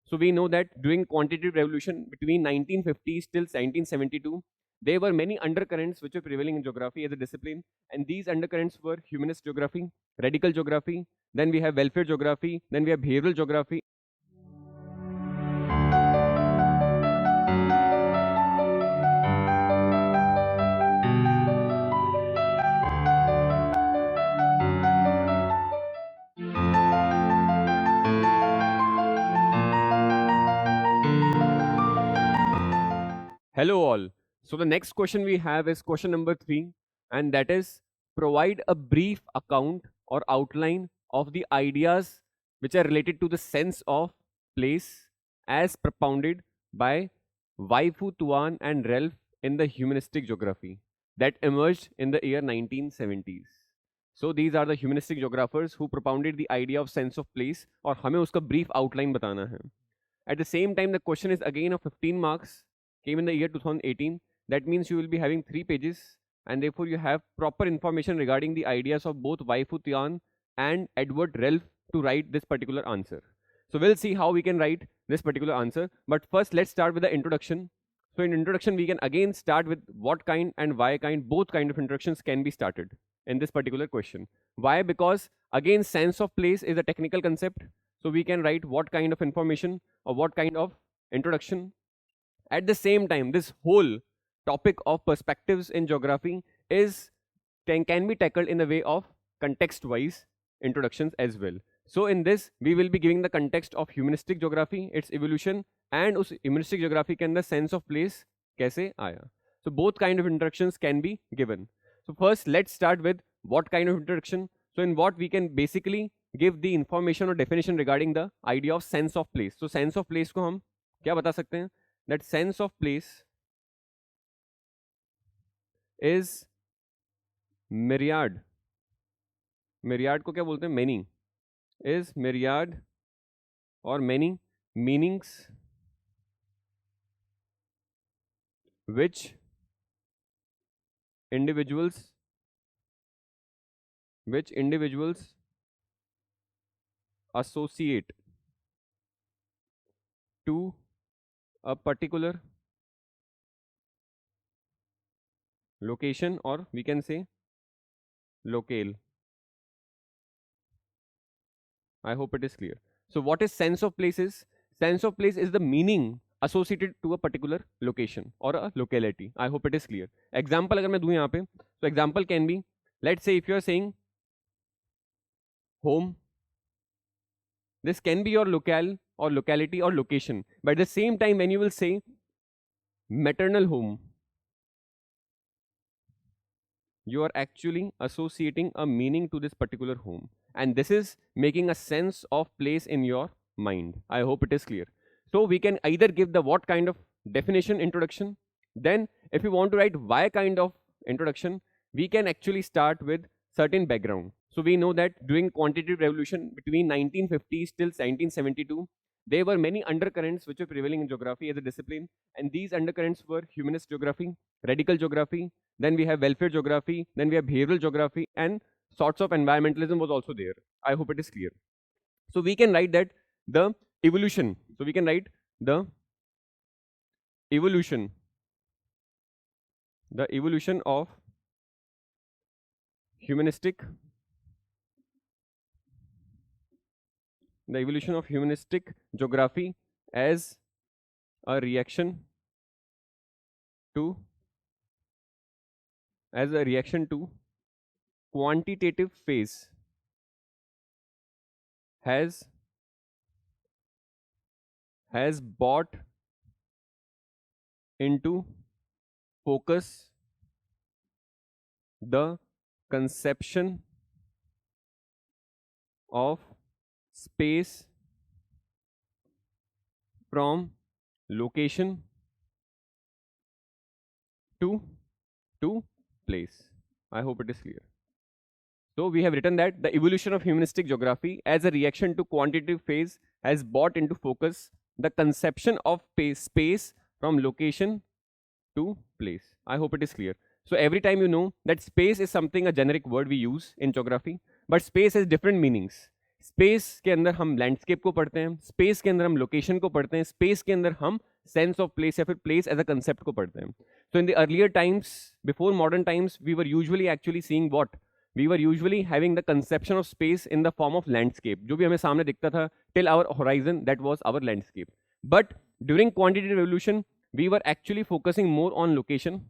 So we know that during quantitative revolution between 1950s till 1972, there were many undercurrents which were prevailing in geography as a discipline, and these undercurrents were humanist geography, radical geography, then we have welfare geography, then we have behavioral geography. Hello all. So the next question we have is question number 3, and that is provide a brief account or outline of the ideas which are related to the sense of place as propounded by Waifu Tuan and Relf in the humanistic geography that emerged in the year 1970s. So these are the humanistic geographers who propounded the idea of sense of place, और हमें उसका brief outline बताना है. At the same time, the question is again of 15 marks, came in the year 2018. That means you will be having 3 pages, and therefore you have proper information regarding the ideas of both Waifu Tian and Edward Relf to write this particular answer. So we'll see how we can write this particular answer. But first, let's start with the introduction. So in introduction, we can again start with what kind and why kind. Both kind of introductions can be started in this particular question. Why? Because again, sense of place is a technical concept. So we can write what kind of information or what kind of introduction. At the same time, this whole topic of perspectives in geography can be tackled in the way of context-wise introductions as well. So in this, we will be giving the context of humanistic geography, its evolution, and उस humanistic geography के अंदर sense of place कैसे आया. So both kind of introductions can be given. So first, let's start with what kind of introduction. So in what we can basically give the information or definition regarding the idea of sense of place. So sense of place को हम क्या बता सकते हैं? That sense of place is myriad. Myriad को क्या बोलते हैं? Many. Is myriad or many meanings which individuals associate to a particular location, or we can say locale. I hope it is clear. So what is sense of place is? Sense of place is the meaning associated to a particular location or a locality. I hope it is clear. Example अगर मैं दूं यहाँ पे, so example can be, let's say if you are saying home, this can be your locale or locality or location. But at the same time, when you will say maternal home, you are actually associating a meaning to this particular home, and this is making a sense of place in your mind. I hope it is clear. So we can either give the what kind of definition introduction, then if you want to write why kind of introduction, we can actually start with certain background. So we know that during quantitative revolution between 1950s till 1972, there were many undercurrents which were prevailing in geography as a discipline, and these undercurrents were humanist geography, radical geography, then we have welfare geography, then we have behavioral geography, and sorts of environmentalism was also there. I hope it is clear. So we can write that the evolution. So we can write the evolution of humanistic geography as a reaction to quantitative phase has brought into focus the conception of space from location to place. I hope it is clear. So we have written that the evolution of humanistic geography as a reaction to quantitative phase has brought into focus the conception of space from location to place. I hope it is clear. So every time you know that space is something, a generic word we use in geography, but space has different meanings. Space के अंदर हम landscape को पढ़ते हैं, space के अंदर हम location को पढ़ते हैं, स्पेस के अंदर हम सेंस ऑफ प्लेस या फिर प्लेस एज अ कंसेप्ट को पढ़ते हैं. So in the earlier times, before modern times, we were usually actually seeing what? We were usually having the conception of space in the form of landscape. जो भी हमें सामने दिखता था till our horizon, that was our landscape. But during quantitative evolution, we were actually focusing more on location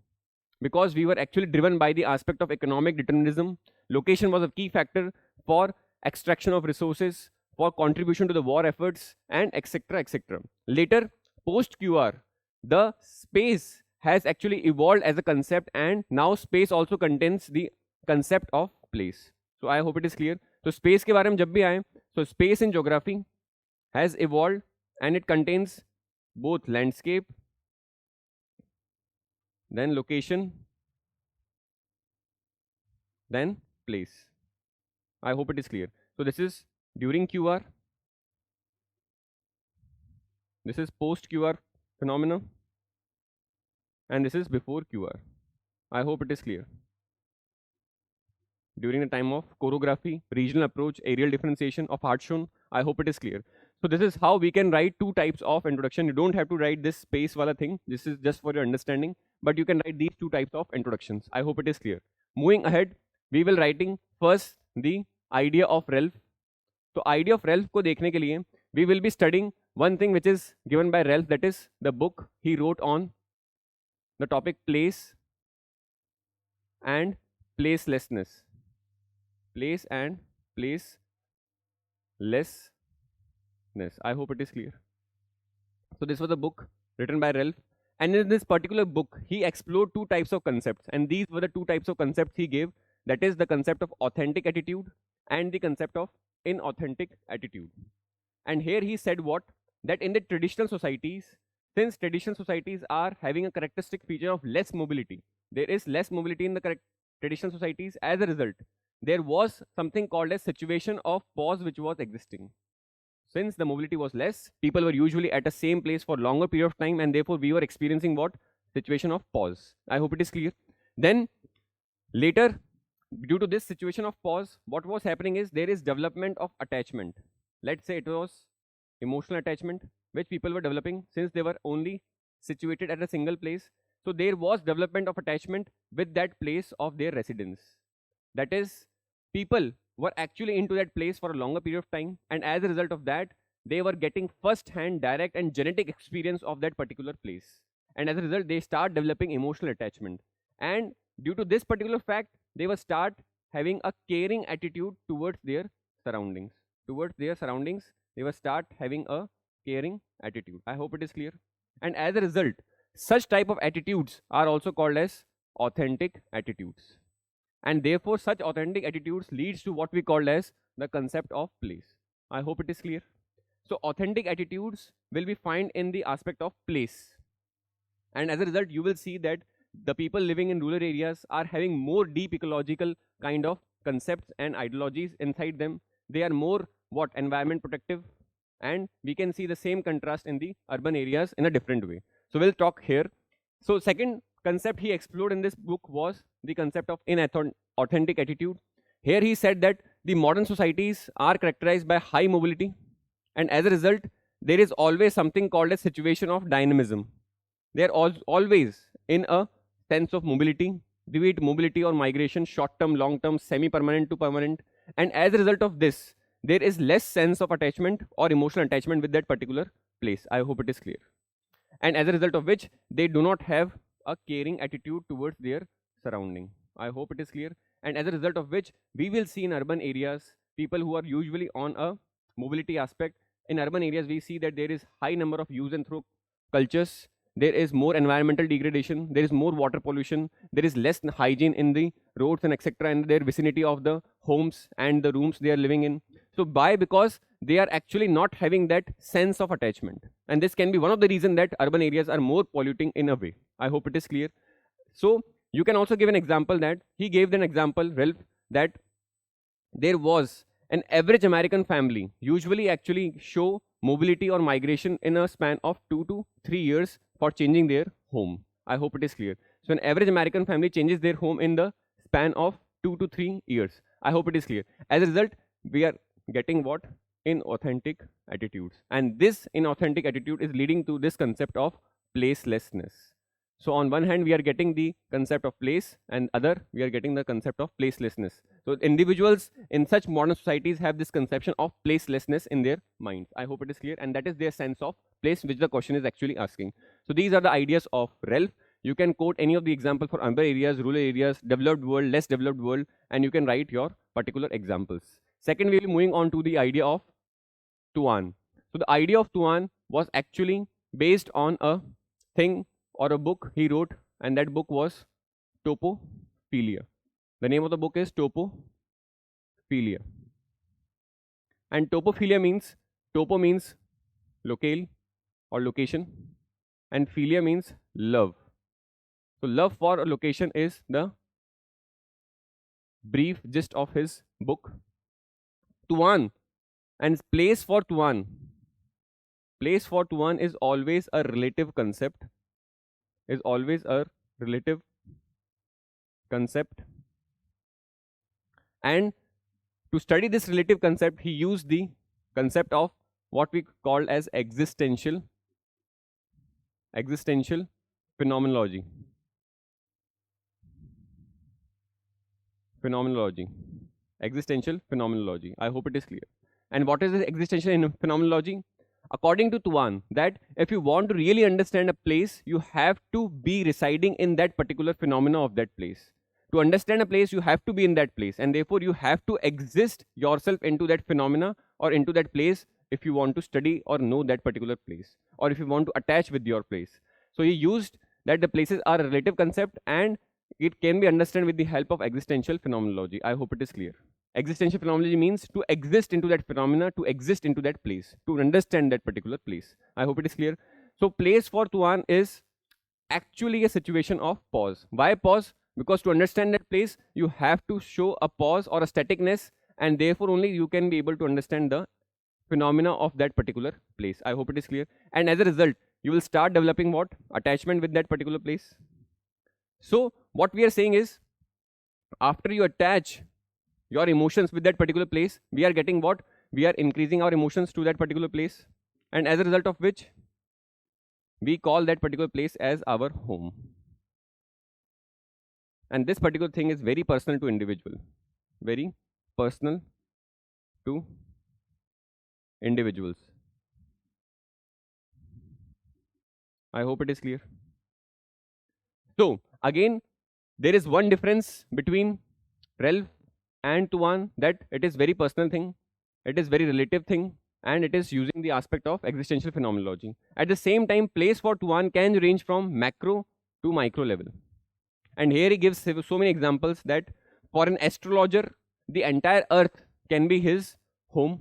because we were actually driven by the aspect of economic determinism. Location was a key factor for extraction of resources, for contribution to the war efforts, and etc. etc. Later, post QR, the space has actually evolved as a concept, and now space also contains the concept of place. So I hope it is clear. So space के बारे में जब भी आए, so space in geography has evolved and it contains both landscape, then location, then place. I hope it is clear. So this is during QR, this is post QR phenomena, and this is before QR. I hope it is clear. During the time of chorography, regional approach, aerial differentiation of art shown, I hope it is clear. So this is how we can write two types of introduction. You don't have to write this space wala thing. This is just for your understanding, but you can write these two types of introductions. I hope it is clear. Moving ahead, we will writing first the idea of Ralph. So idea of Ralph को देखने के लिए we will be studying one thing which is given by Ralph, that is the book he wrote on the topic place and placelessness. Place and placelessness. I hope it is clear. So this was a book written by Ralph, and in this particular book he explored two types of concepts, and these were the two types of concepts he gave, that is the concept of authentic attitude and the concept of inauthentic attitude. And here he said what? That in the traditional societies, since traditional societies are having a characteristic feature of less mobility, there is less mobility in the traditional societies. As a result, there was something called a situation of pause which was existing. Since the mobility was less, people were usually at the same place for longer period of time, and therefore we were experiencing what? Situation of pause. I hope it is clear. Then later, due to this situation of pause, what was happening is there is development of attachment. Let's say it was emotional attachment which people were developing since they were only situated at a single place. So there was development of attachment with that place of their residence. That is, people were actually into that place for a longer period of time, and as a result of that, they were getting first-hand, direct and genetic experience of that particular place. And as a result, they start developing emotional attachment. And due to this particular fact, they will start having a caring attitude towards their surroundings. Towards their surroundings, they will start having a caring attitude. I hope it is clear. And as a result, such type of attitudes are also called as authentic attitudes. And therefore, such authentic attitudes leads to what we call as the concept of place. I hope it is clear. So authentic attitudes will be found in the aspect of place. And as a result, you will see that the people living in rural areas are having more deep ecological kind of concepts and ideologies inside them. They are more what? Environment protective. And we can see the same contrast in the urban areas in a different way. So we'll talk here. So second concept he explored in this book was the concept of inauthentic attitude. Here he said that the modern societies are characterized by high mobility, and as a result, there is always something called a situation of dynamism. They are always in a sense of mobility, be it mobility or migration, short-term, long-term, semi-permanent to permanent, and as a result of this, there is less sense of attachment or emotional attachment with that particular place. I hope it is clear. And as a result of which, they do not have a caring attitude towards their surrounding. I hope it is clear. And as a result of which, we will see in urban areas, people who are usually on a mobility aspect. In urban areas, we see that there is high number of use and throw cultures. There is more environmental degradation. There is more water pollution. There is less hygiene in the roads and etc. in their vicinity of the homes and the rooms they are living in. So because they are actually not having that sense of attachment. And this can be one of the reasons that urban areas are more polluting in a way. I hope it is clear. So you can also give an example that he gave an example, Ralph, that there was an average American family usually actually show mobility or migration in a span of 2 to 3 years for changing their home. I hope it is clear. So an average American family changes their home in the span of 2 to 3 years. I hope it is clear. As a result, we are getting what? Inauthentic attitudes. And this inauthentic attitude is leading to this concept of placelessness. So on one hand, we are getting the concept of place, and other, we are getting the concept of placelessness. So individuals in such modern societies have this conception of placelessness in their minds. I hope it is clear. And that is their sense of place, which the question is actually asking. So these are the ideas of Ralph. You can quote any of the example for other areas, rural areas, developed world, less developed world, and you can write your particular examples. Second, we will be moving on to the idea of Tuan. So the idea of Tuan was actually based on a thing or a book he wrote, and that book was Topophilia. The name of the book is Topophilia. And Topophilia means, topo means locale or location, and philia means love. So love for a location is the brief gist of his book. Tuan and place for Tuan. Place for Tuan is always a relative concept. Is always a relative concept. And to study this relative concept, he used the concept of what we call as existential phenomenology. Existential phenomenology. I hope it is clear. And what is this existential phenomenology? According to Tuan, that if you want to really understand a place, you have to be residing in that particular phenomena of that place. To understand a place, you have to be in that place, and therefore you have to exist yourself into that phenomena or into that place if you want to study or know that particular place, or if you want to attach with your place. So he used that the places are a relative concept, and it can be understood with the help of existential phenomenology. I hope it is clear. Existential phenomenology means to exist into that phenomena, to exist into that place, to understand that particular place. I hope it is clear. So place for Tuan is actually a situation of pause. Why pause? Because to understand that place, you have to show a pause or a staticness, and therefore only you can be able to understand the phenomena of that particular place. I hope it is clear. And as a result, you will start developing what? Attachment with that particular place. So what we are saying is, after you attach your emotions with that particular place, we are getting what? We are increasing our emotions to that particular place, and as a result of which, we call that particular place as our home. And this particular thing is very personal to individual. Very personal to individuals. I hope it is clear. So again, there is one difference between Ralph and Tuan, that it is very personal thing, it is very relative thing, and it is using the aspect of existential phenomenology. At the same time, place for Tuan can range from macro to micro level. And here he gives so many examples that for an astrologer, the entire earth can be his home.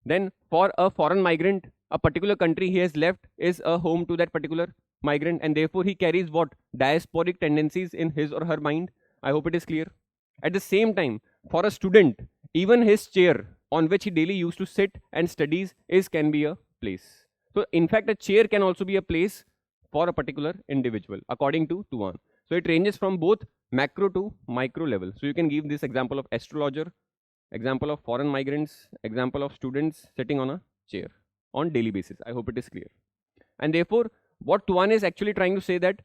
Then for a foreign migrant, a particular country he has left is a home to that particular migrant, and therefore he carries what? Diasporic tendencies in his or her mind. I hope it is clear. At the same time, for a student, even his chair on which he daily used to sit and studies can be a place. So in fact, a chair can also be a place for a particular individual, according to Tuan. So it ranges from both macro to micro level. So you can give this example of astrologer, example of foreign migrants, example of students sitting on a chair on daily basis. I hope it is clear. And therefore, what Tuan is actually trying to say, that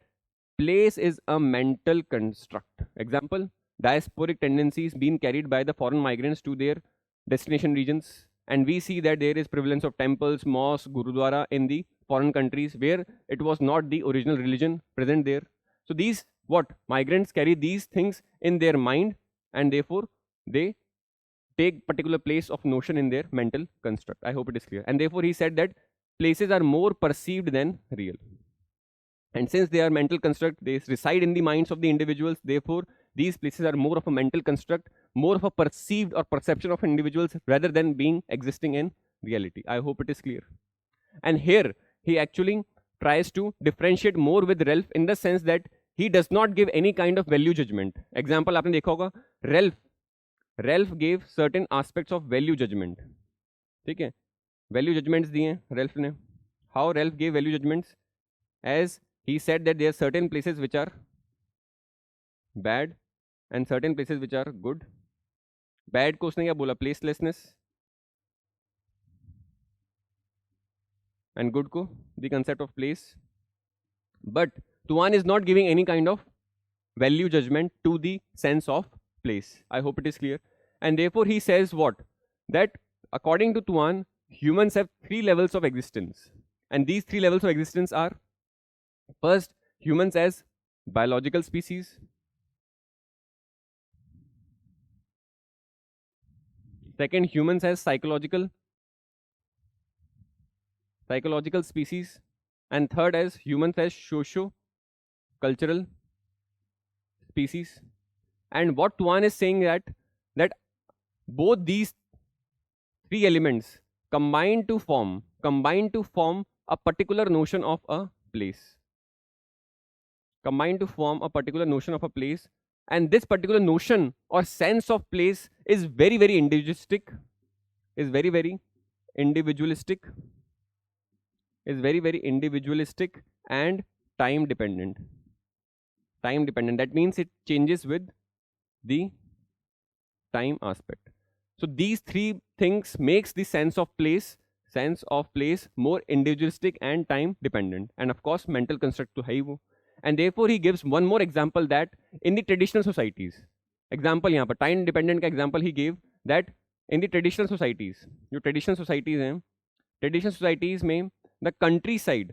place is a mental construct. Example, diasporic tendencies being carried by the foreign migrants to their destination regions. And we see that there is prevalence of temples, mosques, gurudwara in the foreign countries where it was not the original religion present there. So these, what? Migrants carry these things in their mind, and therefore they take particular place of notion in their mental construct. I hope it is clear. And therefore he said that places are more perceived than real. And since they are mental construct, they reside in the minds of the individuals. Therefore, these places are more of a mental construct, more of a perceived or perception of individuals rather than being existing in reality. I hope it is clear. And here he actually tries to differentiate more with Ralph in the sense that he does not give any kind of value judgment. Example, आपने देखा होगा, Ralph gave certain aspects of value judgment. ठीक है, value judgments दिए Ralph ने. How Ralph gave value judgments? As he said that there are certain places which are bad and certain places which are good. Bad को उसने क्या बोला? Placelessness. And good को the concept of place. But Tuan is not giving any kind of value judgment to the sense of place. I hope it is clear. And therefore he says what? That according to Tuan, humans have 3 levels of existence. And these 3 levels of existence are: first, humans as biological species; second, humans as psychological species; and third, as humans as socio-cultural species. And what Tuan is saying that both these 3 elements combine to form a particular notion of a place. Combine to form a particular notion of a place, and this particular notion or sense of place is very very individualistic, is very very individualistic, and time dependent. That means it changes with the time aspect. So these 3 things makes the sense of place more individualistic and time dependent, and of course mental construct to hai wo. And therefore he gives one more example, that in the traditional societies, example यहाँ पर time dependent का example he gave, that in the traditional societies, जो traditional societies हैं, traditional societies में the countryside,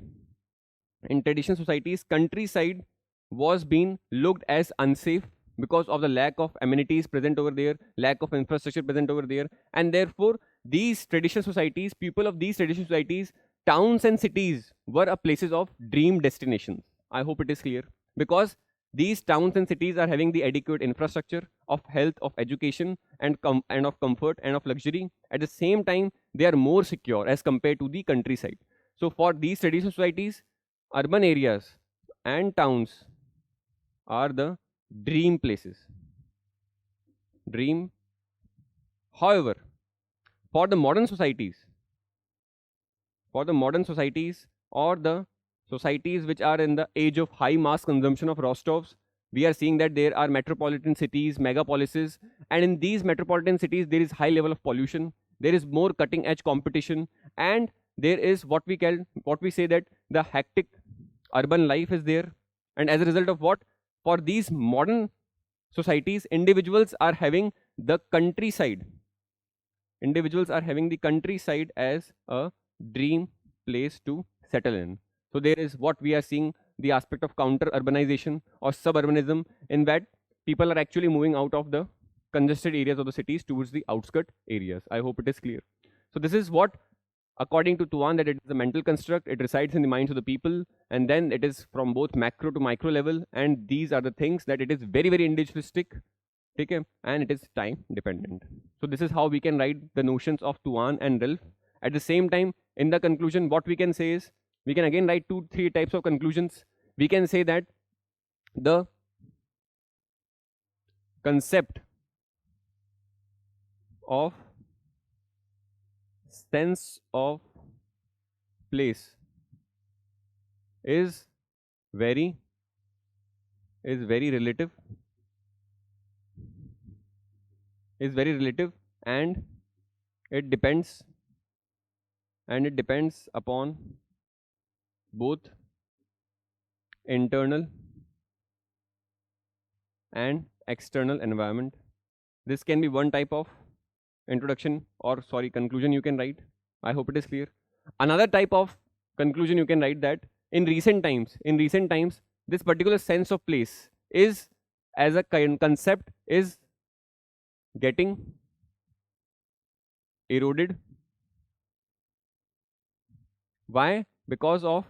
in traditional societies countryside was being looked as unsafe because of the lack of amenities present over there, lack of infrastructure present over there. And therefore these traditional societies, people of these traditional societies, towns and cities were a places of dream destinations. I hope it is clear, because these towns and cities are having the adequate infrastructure of health, of education, and of comfort and of luxury. At the same time, they are more secure as compared to the countryside. So for these traditional societies, urban areas and towns are the dream places. Dream. However, for the modern societies, or the societies which are in the age of high mass consumption of Rostovs, we are seeing that there are metropolitan cities, megapolises, and in these metropolitan cities there is high level of pollution, there is more cutting edge competition, and there is what we say that the hectic urban life is there. And as a result of what, for these modern societies, individuals are having the countryside as a dream place to settle in. So there is what we are seeing, the aspect of counter urbanization or suburbanism, in that people are actually moving out of the congested areas of the cities towards the outskirt areas. I hope it is clear. So this is what, according to Tuan, that it is a mental construct, it resides in the minds of the people, and then it is from both macro to micro level, and these are the things that it is very very individualistic, okay, and it is time dependent. So this is how we can write the notions of Tuan and Ralph. At the same time, in the conclusion, what we can say is, we can again write 2-3 types of conclusions. We can say that the concept of sense of place is very relative, and it depends upon both internal and external environment. This can be one type of introduction, or conclusion you can write. I hope it is clear. Another type of conclusion you can write, that in recent times this particular sense of place is, as a concept, is getting eroded. Why? Because of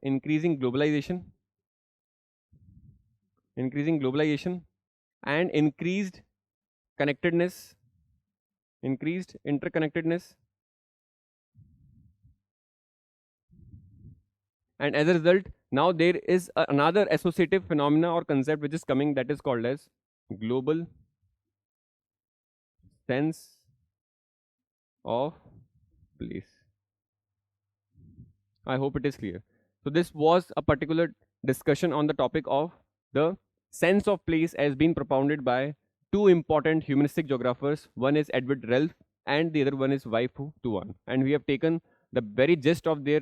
increasing globalization and increased interconnectedness, and as a result, now there is another associative phenomena or concept which is coming, that is called as global sense of place. I hope it is clear. So this was a particular discussion on the topic of the sense of place as being propounded by two important humanistic geographers. One is Edward Ralph and the other one is Waifu Tuan. And we have taken the very gist of their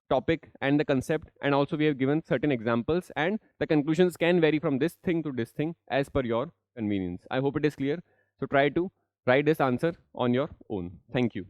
topic and the concept, and also we have given certain examples, and the conclusions can vary from this thing to this thing as per your convenience. I hope it is clear. So try to write this answer on your own. Thank you.